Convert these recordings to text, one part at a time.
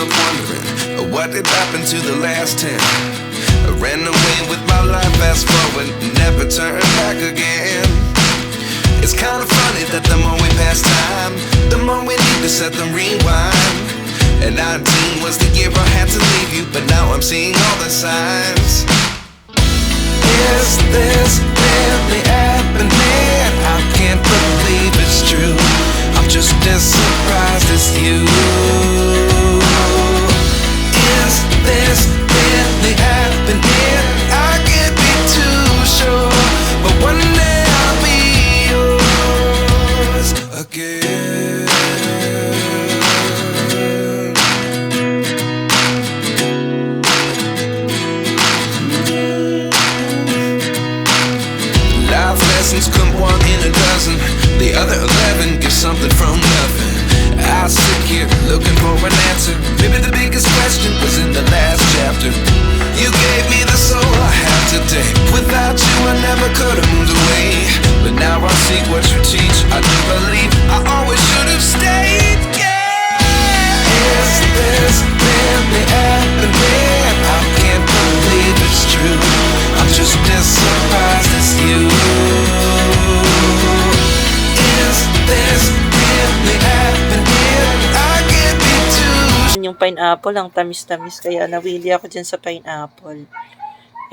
up wondering what did happen to the last 10. I ran away with my life, fast forward, never turn back again. It's kind of funny that the more we pass time, the more we need to set them rewind. And 19 was the year I had to leave you, but now I'm seeing all the signs. Is this really happening? I can't believe it's true. I'm just as surprised as you. Is this really happening? I can't be too sure, but one day I'll be yours again. Life lessons come one in a dozen. The other 11 get something from nothing. I sit here looking for an answer. Maybe the biggest question was in the last chapter. You gave me the soul I have today. Without you I never could have moved away. But now I see what you teach. I do believe I always should have stayed. Yeah. Is this really happening? I can't believe it's true. I'm just as surprised as you. Is this really happening? I can't be too. Yung pineapple, ang tamis-tamis, kaya nawili ako dyan sa pineapple.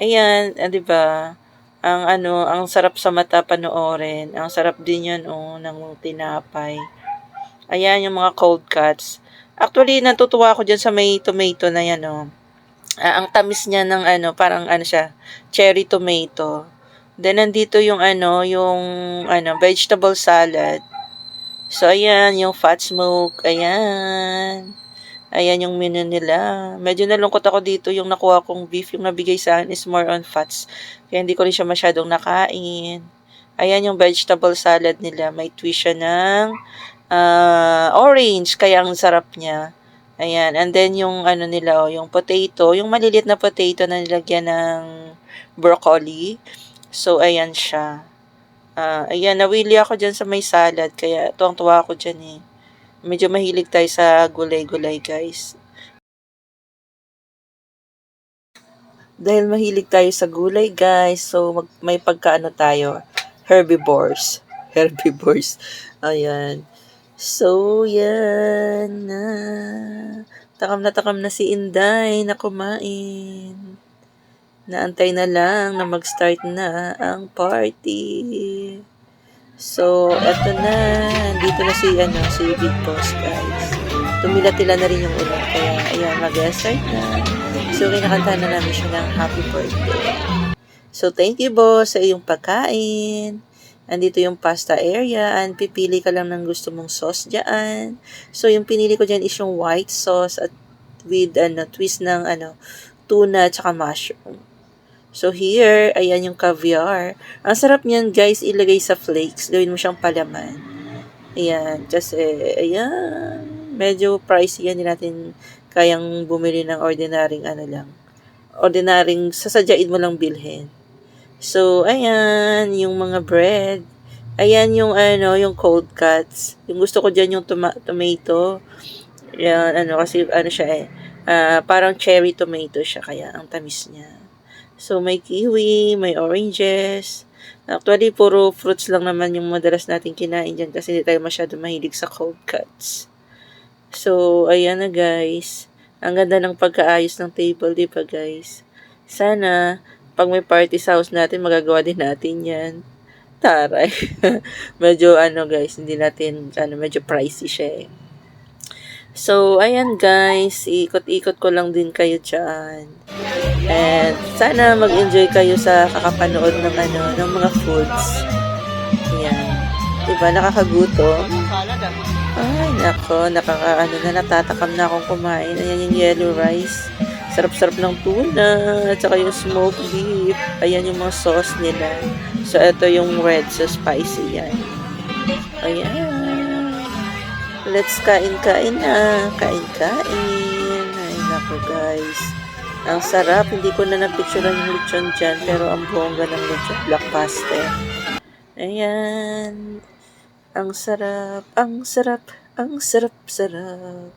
Ayan, di ba? Ang sarap sa mata panoorin. Ang sarap din yan, ng tinapay. Ayan, yung mga cold cuts. Actually, natutuwa ako dyan sa may tomato na yan, ang tamis niya ng parang siya, cherry tomato. Then, nandito yung vegetable salad. So, ayan, yung fat smoke. Ayan. Ayan yung menu nila. Medyo nalungkot ako dito. Yung nakuha kong beef, yung nabigay sa akin is more on fats. Kaya hindi ko rin siya masyadong nakain. Ayan yung vegetable salad nila. May twist siya ng orange. Kaya ang sarap niya. Ayan. And then yung nila, yung potato. Yung maliliit na potato na nilagyan ng broccoli. So, ayan siya. Ayan, nawili ako dyan sa may salad. Kaya tuwang-tuwa ako dyan eh. Medyo mahilig tayo sa gulay-gulay, guys. Dahil mahilig tayo sa gulay, guys, so may pagkaano tayo, herbivores. Herbivores. Ayan. So, yan na. Takam na si Inday na kumain. Naantay na lang na mag-start na ang party. So, eto na. Dito na si Big Boss, guys. Tumila-tila na rin yung ulan. Kaya, ayan, mag-start na. So, kinakanta na namin siya ng happy birthday. So, thank you, boss, sa iyong pagkain. Andito yung pasta area. And pipili ka lang ng gusto mong sauce dyan. So, yung pinili ko dyan is yung white sauce at with, twist ng, tuna at saka mushroom. So, here, ayan yung caviar. Ang sarap niyan, guys, ilagay sa flakes. Gawin mo siyang palaman. Ayan. Kasi, ayan. Medyo pricey yan. Hindi natin kayang bumili ng ordinaryong lang. Ordinaryong, sasadyain mo lang bilhin. So, ayan. Yung mga bread. Ayan yung, yung cold cuts. Yung gusto ko dyan yung tomato. Ayan, kasi, siya parang cherry tomato siya. Kaya, ang tamis niya. So, may kiwi, may oranges. Actually, puro fruits lang naman yung madalas natin kinain dyan kasi hindi tayo masyado mahilig sa cold cuts. So, ayan na guys. Ang ganda ng pagkaayos ng table, di ba guys? Sana, pag may party sa house natin, magagawa din natin yan. Taray. Medyo, guys, hindi natin, medyo pricey siya eh. So, ayan guys, ikot-ikot ko lang din kayo dyan. And sana mag-enjoy kayo sa kakapanood ng ng mga foods. Ayan. Diba, nakakagutom? Ay, nako, natatakam na akong kumain. Ayan yung yellow rice. Sarap-sarap ng tuna, at saka yung smoked beef. Ayan yung mga sauce nila. So, ito yung red, so spicy yan. Ayan. Let's kain-kain na. Kain-kain. Ay, nako guys. Ang sarap. Hindi ko na napicturean yung lechon dyan. Pero ang bongga ng lechon. Blockbuster. Ayan. Ang sarap. Ang sarap. Ang sarap-sarap.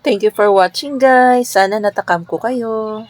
Thank you for watching, guys. Sana natakam ko kayo.